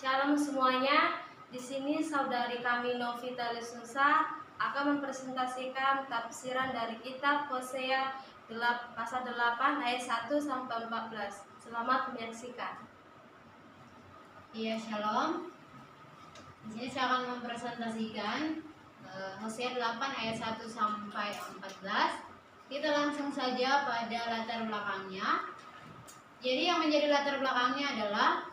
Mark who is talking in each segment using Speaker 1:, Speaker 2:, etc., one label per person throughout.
Speaker 1: Shalom semuanya. Di sini saudari kami Novita Lesusa akan mempresentasikan tafsiran dari kitab Hosea pasal 8 ayat 1 sampai 14. Selamat menyaksikan.
Speaker 2: Iya, shalom. Di sini saya akan mempresentasikan Hosea 8 ayat 1 sampai 14. Kita langsung saja pada latar belakangnya. Jadi yang menjadi latar belakangnya adalah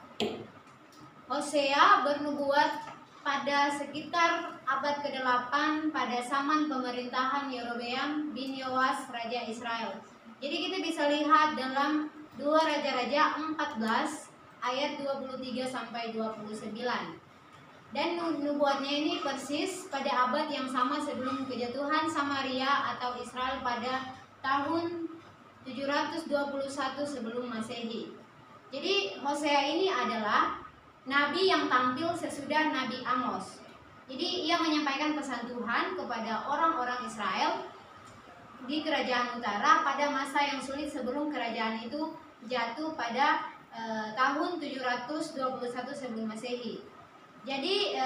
Speaker 2: Hosea bernubuat pada sekitar abad ke-8 pada zaman pemerintahan Yerobeam bin Yoas Raja Israel. Jadi kita bisa lihat dalam 2 Raja-Raja 14 ayat 23 sampai 29. Dan nubuatnya ini persis pada abad yang sama sebelum kejatuhan Samaria atau Israel pada tahun 721 sebelum Masehi. Jadi Hosea ini adalah nabi yang tampil sesudah Nabi Amos. Jadi ia menyampaikan pesan Tuhan kepada orang-orang Israel di kerajaan utara pada masa yang sulit sebelum kerajaan itu jatuh pada tahun 721 sebelum Masehi. Jadi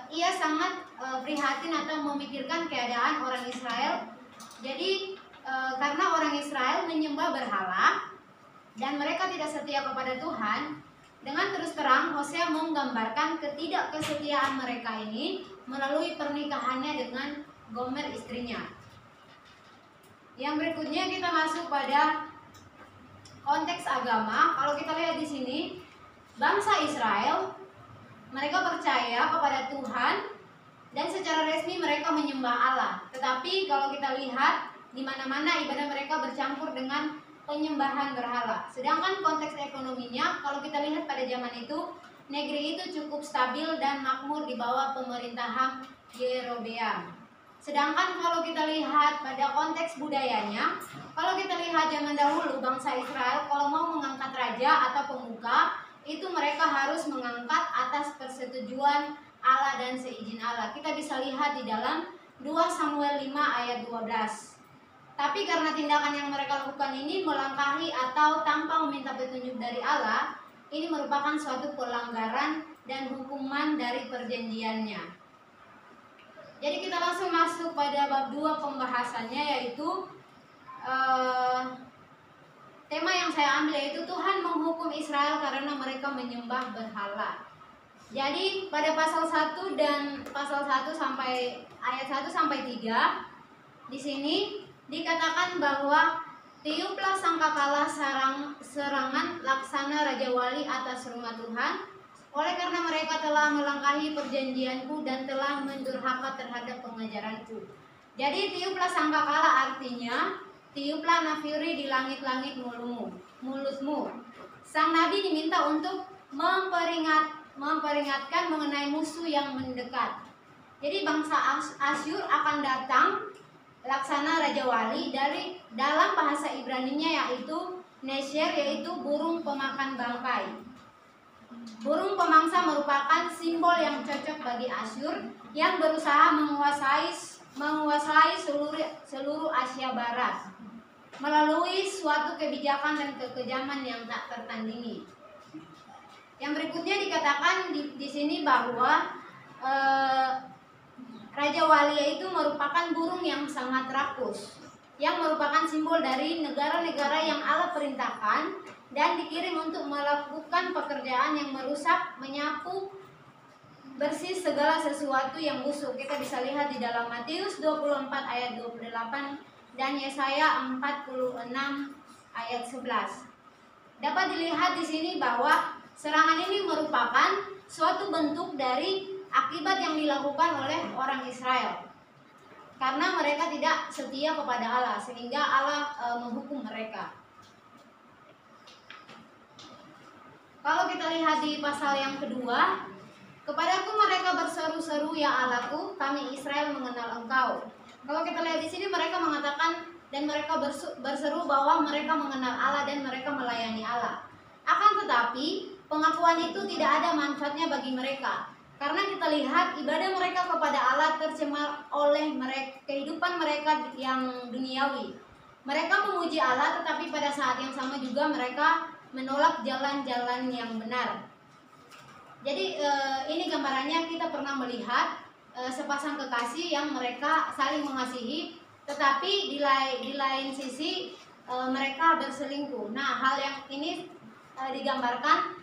Speaker 2: ia sangat prihatin atau memikirkan keadaan orang Israel. Jadi karena orang Israel menyembah berhala dan mereka tidak setia kepada Tuhan, dengan terus terang Hosea menggambarkan ketidakkesetiaan mereka ini melalui pernikahannya dengan Gomer istrinya. Yang berikutnya kita masuk pada konteks agama. Kalau kita lihat di sini, bangsa Israel mereka percaya kepada Tuhan dan secara resmi mereka menyembah Allah. Tetapi kalau kita lihat di mana-mana ibadah mereka bercampur dengan penyembahan berhala. Sedangkan konteks ekonominya, kalau kita lihat pada zaman itu, negeri itu cukup stabil dan makmur di bawah pemerintahan Yerobeam. Sedangkan kalau kita lihat pada konteks budayanya, kalau kita lihat zaman dahulu bangsa Israel kalau mau mengangkat raja atau pemuka, itu mereka harus mengangkat atas persetujuan Allah dan seizin Allah. Kita bisa lihat di dalam 2 Samuel 5 ayat 12. Tapi karena tindakan yang mereka lakukan ini melangkahi atau tanpa meminta petunjuk dari Allah, ini merupakan suatu pelanggaran dan hukuman dari perjanjiannya. Jadi kita langsung masuk pada bab 2 pembahasannya, yaitu tema yang saya ambil yaitu Tuhan menghukum Israel karena mereka menyembah berhala. Jadi pada pasal 1 dan pasal 1 sampai ayat 1 sampai 3 di sini dikatakan bahwa tiuplah sangkakala serangan laksana Raja Wali atas rumah Tuhan, oleh karena mereka telah melangkahi perjanjianku dan telah mendurhaka terhadap pengajaranku. Jadi tiuplah sangkakala artinya tiuplah nafiri di langit-langit mulutmu. Sang nabi diminta untuk memperingatkan mengenai musuh yang mendekat. Jadi bangsa Asyur akan datang laksana Raja Wali dari dalam bahasa Ibraninya yaitu Nesher, yaitu burung pemakan bangkai. Burung pemangsa merupakan simbol yang cocok bagi Asyur yang berusaha menguasai seluruh Asia Barat melalui suatu kebijakan dan kekejaman yang tak tertandingi. Yang berikutnya dikatakan di sini bahwa Raja Walia itu merupakan burung yang sangat rakus, yang merupakan simbol dari negara-negara yang Allah perintahkan dan dikirim untuk melakukan pekerjaan yang merusak, menyapu bersih segala sesuatu yang busuk. Kita bisa lihat di dalam Matius 24 ayat 28 dan Yesaya 46 ayat 11. Dapat dilihat di sini bahwa serangan ini merupakan suatu bentuk dari akibat yang dilakukan oleh orang Israel karena mereka tidak setia kepada Allah, sehingga Allah menghukum mereka. Kalau kita lihat di pasal yang kedua, kepadaku mereka berseru-seru, ya Allahku, kami Israel mengenal Engkau. Kalau kita lihat di sini mereka mengatakan dan mereka berseru bahwa mereka mengenal Allah dan mereka melayani Allah. Akan tetapi pengakuan itu tidak ada manfaatnya bagi mereka. Karena kita lihat ibadah mereka kepada Allah tercemar oleh kehidupan mereka yang duniawi. Mereka memuji Allah, tetapi pada saat yang sama juga mereka menolak jalan-jalan yang benar. Jadi ini gambarannya kita pernah melihat sepasang kekasih yang mereka saling mengasihi, tetapi di lain sisi mereka berselingkuh. Nah, hal yang ini digambarkan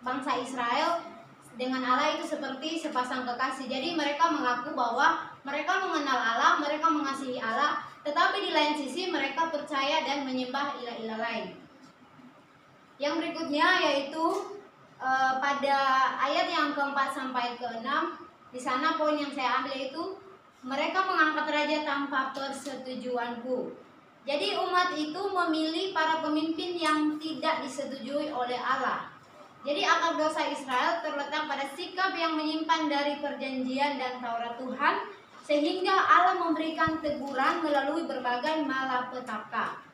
Speaker 2: bangsa Israel dengan Allah itu seperti sepasang kekasih. Jadi mereka mengaku bahwa mereka mengenal Allah, mereka mengasihi Allah, tetapi di lain sisi mereka percaya dan menyembah ilah-ilah lain. Yang berikutnya yaitu pada ayat yang keempat sampai keenam, di sana poin yang saya ambil itu mereka mengangkat raja tanpa persetujuanku. Jadi umat itu memilih para pemimpin yang tidak disetujui oleh Allah. Jadi akar dosa Israel terletak pada sikap yang menyimpan dari perjanjian dan Taurat Tuhan, sehingga Allah memberikan teguran melalui berbagai malapetaka.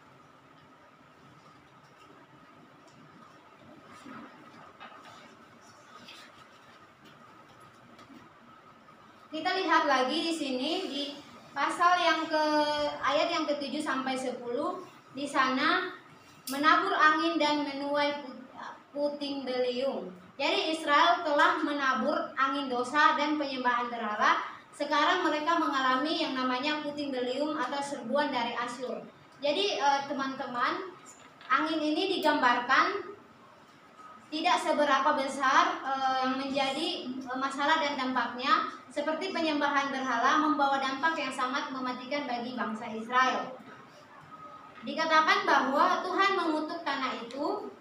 Speaker 2: Kita lihat lagi di sini di pasal ayat yang ke-7 sampai 10, di sana menabur angin dan menuai puting beliung. Jadi Israel telah menabur angin dosa dan penyembahan berhala. Sekarang mereka mengalami yang namanya puting beliung atau serbuan dari Asyur. Jadi teman-teman, angin ini digambarkan tidak seberapa besar yang menjadi masalah dan dampaknya, seperti penyembahan berhala membawa dampak yang sangat mematikan bagi bangsa Israel. Dikatakan bahwa Tuhan mengutuk tanah itu,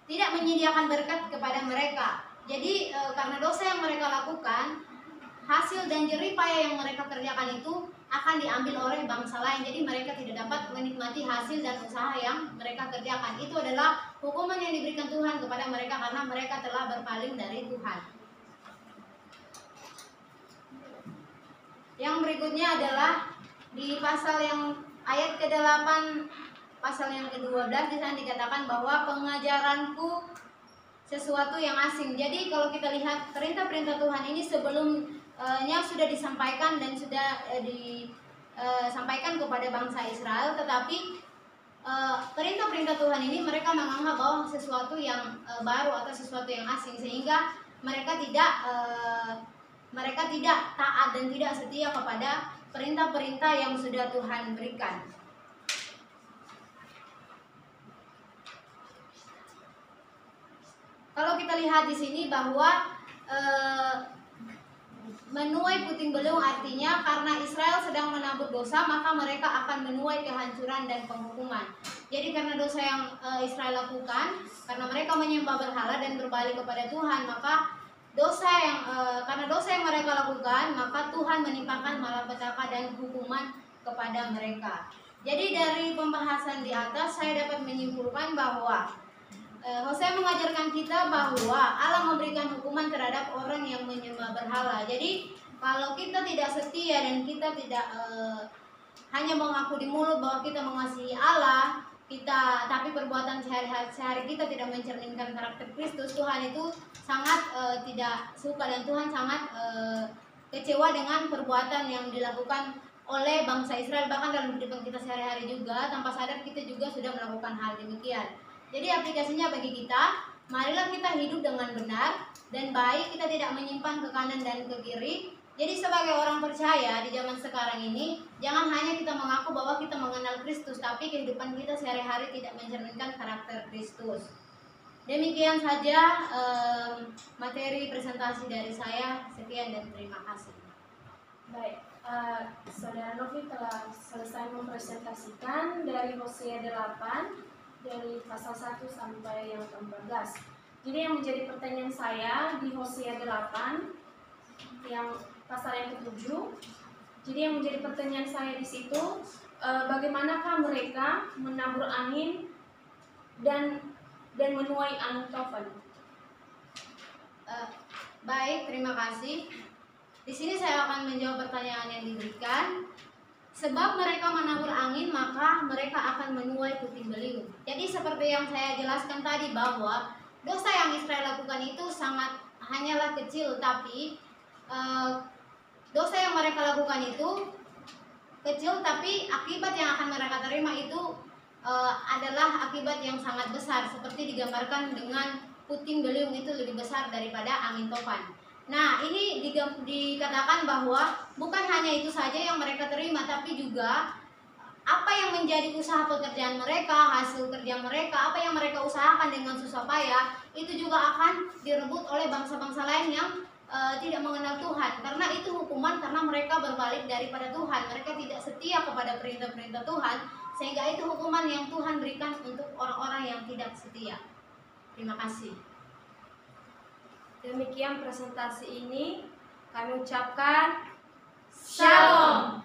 Speaker 2: tidak menyediakan berkat kepada mereka. Jadi karena dosa yang mereka lakukan, hasil dan jerih payah yang mereka kerjakan itu akan diambil oleh bangsa lain. Jadi mereka tidak dapat menikmati hasil dan usaha yang mereka kerjakan. Itu adalah hukuman yang diberikan Tuhan kepada mereka karena mereka telah berpaling dari Tuhan. Yang berikutnya adalah di pasal yang ayat ke-8, pasal yang ke-12, di sana dikatakan bahwa pengajaranku sesuatu yang asing. Jadi kalau kita lihat perintah-perintah Tuhan ini sebelumnya sudah disampaikan dan sudah disampaikan kepada bangsa Israel, tetapi perintah-perintah Tuhan ini mereka menganggap bahwa sesuatu yang baru atau sesuatu yang asing, sehingga mereka tidak taat dan tidak setia kepada perintah-perintah yang sudah Tuhan berikan. Kalau kita lihat di sini bahwa menuai puting beliung artinya karena Israel sedang menabur dosa, maka mereka akan menuai kehancuran dan penghukuman. Jadi karena dosa yang Israel lakukan, karena mereka menyembah berhala dan berbalik kepada Tuhan, maka karena dosa yang mereka lakukan, maka Tuhan menimpakan malapetaka dan hukuman kepada mereka. Jadi dari pembahasan di atas saya dapat menyimpulkan bahwa Hosea mengajarkan kita bahwa Allah memberikan hukuman terhadap orang yang menyembah berhala. Jadi kalau kita tidak setia dan kita tidak hanya mengaku di mulut bahwa kita mengasihi Allah, tapi perbuatan sehari-hari kita tidak mencerminkan karakter Kristus, Tuhan itu sangat tidak suka dan Tuhan sangat kecewa dengan perbuatan yang dilakukan oleh bangsa Israel. Bahkan dalam kehidupan kita sehari-hari juga, tanpa sadar kita juga sudah melakukan hal demikian. Jadi aplikasinya bagi kita, marilah kita hidup dengan benar dan baik, kita tidak menyimpang ke kanan dan ke kiri. Jadi sebagai orang percaya di zaman sekarang ini, jangan hanya kita mengaku bahwa kita mengenal Kristus, tapi kehidupan kita sehari-hari tidak mencerminkan karakter Kristus. Demikian saja materi presentasi dari saya. Sekian dan terima kasih.
Speaker 1: Baik, Saudara Novi telah selesai mempresentasikan dari Hosea 8 dari pasal 1 sampai yang ke-14. Jadi yang menjadi pertanyaan saya di Hosea 8 yang pasal yang ke-7. Jadi yang menjadi pertanyaan saya di situ, bagaimanakah mereka menabur angin dan menuai angin tofan?
Speaker 2: Baik, terima kasih. Di sini saya akan menjawab pertanyaan yang diberikan. Sebab mereka menabur angin, maka mereka akan menuai puting beliung. Jadi seperti yang saya jelaskan tadi bahwa dosa yang Israel lakukan itu hanyalah kecil, tapi dosa yang mereka lakukan itu kecil, tapi akibat yang akan mereka terima itu adalah akibat yang sangat besar, seperti digambarkan dengan puting beliung itu lebih besar daripada angin topan. Nah, ini dikatakan bahwa bukan hanya itu saja yang mereka terima, tapi juga apa yang menjadi usaha pekerjaan mereka, hasil kerja mereka, apa yang mereka usahakan dengan susah payah, itu juga akan direbut oleh bangsa-bangsa lain yang tidak mengenal Tuhan. Karena itu hukuman karena mereka berbalik daripada Tuhan. Mereka tidak setia kepada perintah-perintah Tuhan, sehingga itu hukuman yang Tuhan berikan untuk orang-orang yang tidak setia. Terima kasih.
Speaker 1: Demikian presentasi ini kami ucapkan Shalom.